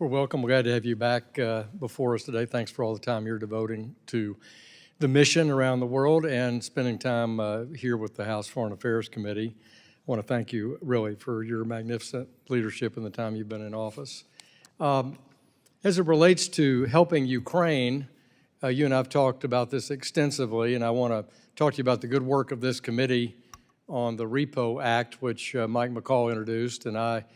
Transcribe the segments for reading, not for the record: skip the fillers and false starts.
Well, welcome. We're glad to have you back before us today. Thanks for all the time you're devoting to the mission around the world and spending time here with the House Foreign Affairs Committee. I want to thank you really for your magnificent leadership in the time you've been in office. As it relates to helping Ukraine, you and I have talked about this extensively, and I want to talk to you about the good work of this committee on the REPO Act, which Mike McCall introduced, and I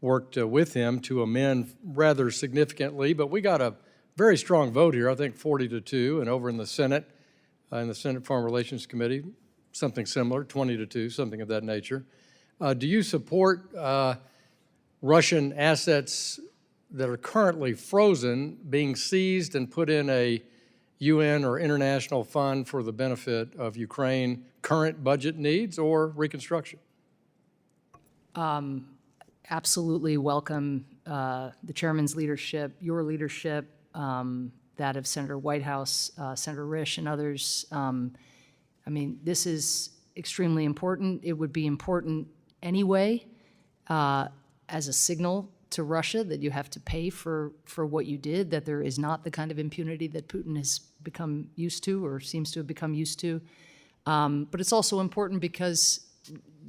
worked with him to amend rather significantly, but we got a very strong vote here, I think 40-2, and over in the Senate Foreign Relations Committee, something similar, 20-2, something of that nature. Do you support Russian assets that are currently frozen being seized and put in a UN or international fund for the benefit of Ukraine current budget needs or reconstruction? Absolutely welcome the chairman's leadership, your leadership, that of Senator Whitehouse, Senator Risch, and others. I mean, this is extremely important. It would be important anyway as a signal to Russia that you have to pay for what you did, that there is not the kind of impunity that Putin has become used to or seems to have become used to. But it's also important because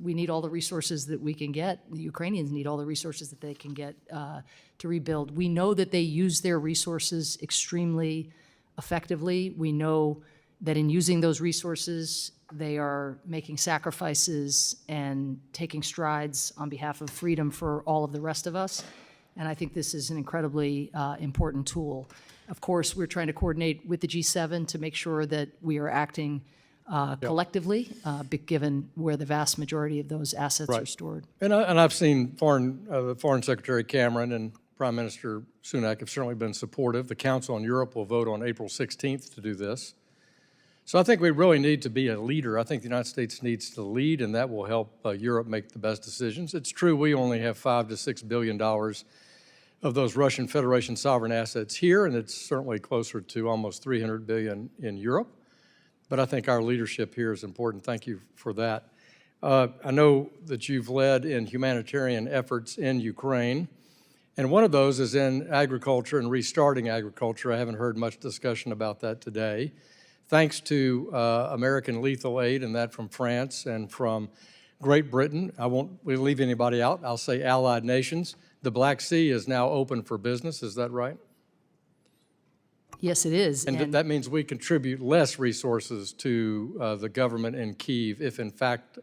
we need all the resources that we can get. The Ukrainians need all the resources that they can get to rebuild. We know that they use their resources extremely effectively. We know that in using those resources, they are making sacrifices and taking strides on behalf of freedom for all of the rest of us. And I think this is an incredibly important tool. Of course, we're trying to coordinate with the G7 to make sure that we are acting collectively, given where the vast majority of those assets are stored. And I've seen Foreign Secretary Cameron and Prime Minister Sunak have certainly been supportive. The Council on Europe will vote on April 16th to do this. So I think we really need to be a leader. I think the United States needs to lead, and that will help Europe make the best decisions. It's true we only have $5 to $6 billion of those Russian Federation sovereign assets here, and it's certainly closer to almost $300 billion in Europe. But I think our leadership here is important. Thank you for that. I know that you've led in humanitarian efforts in Ukraine, and one of those is in agriculture and restarting agriculture. I haven't heard much discussion about that today. Thanks to American lethal aid, and that from France and from Great Britain, I won't leave anybody out, I'll say allied nations, the Black Sea is now open for business, is that right? Yes, it is. And that means we contribute less resources to the government in Kyiv if, in fact,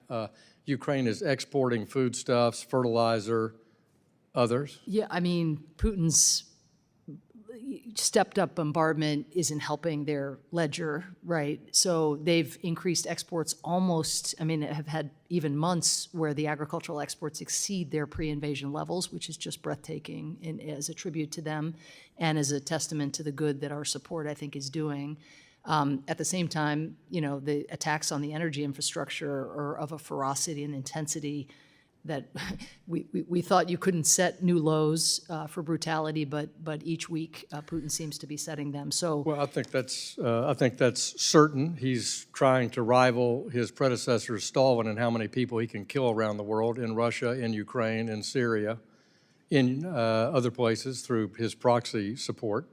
Ukraine is exporting foodstuffs, fertilizer, others? Yeah, I mean, Putin's stepped-up bombardment isn't helping their ledger, right? So they've increased exports almost, I mean, have had even months where the agricultural exports exceed their pre-invasion levels, which is just breathtaking as a tribute to them and as a testament to the good that our support, I think, is doing. At the same time, you know, the attacks on the energy infrastructure are of a ferocity and intensity that we thought you couldn't set new lows for brutality, but each week Putin seems to be setting them. So well, I think that's certain. He's trying to rival his predecessor Stalin in how many people he can kill around the world, in Russia, in Ukraine, in Syria, in other places through his proxy support.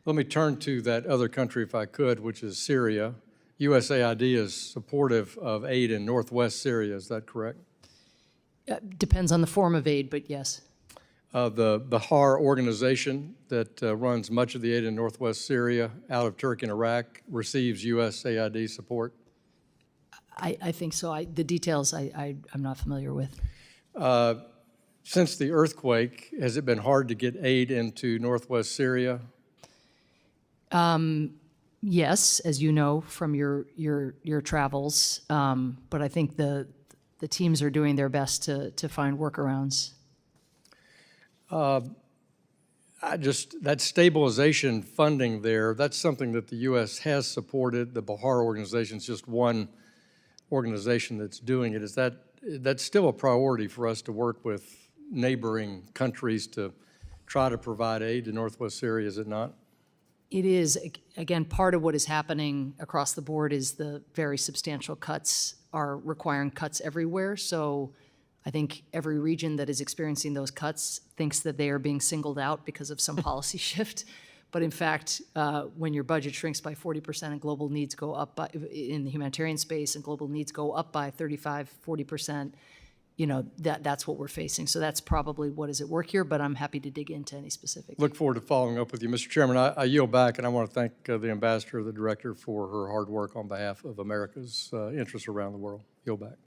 Let me turn to that other country, if I could, which is Syria. USAID is supportive of aid in northwest Syria. Is that correct? Depends on the form of aid, but yes. The Bahar organization that runs much of the aid in northwest Syria out of Turkey and Iraq receives USAID support? I think so. The details I'm not familiar with. Since the earthquake, has it been hard to get aid into northwest Syria? Yes, as you know from your travels, but I think the teams are doing their best to find workarounds. That stabilization funding there, that's something that the U.S. has supported. The Bahar organization is just one organization that's doing it. That's still a priority for us to work with neighboring countries to try to provide aid to northwest Syria, is it not? It is. Again, part of what is happening across the board is the very substantial cuts are requiring cuts everywhere. So I think every region that is experiencing those cuts thinks that they are being singled out because of some policy shift. But in fact, when your budget shrinks by 40% and global needs go up by, in the humanitarian space, and global needs go up by 35, 40%, you know, that's what we're facing. So that's probably what is at work here, but I'm happy to dig into any specific. Look forward to following up with you. Mr. Chairman, I yield back, and I want to thank the ambassador, the director, for her hard work on behalf of America's interests around the world. Yield back.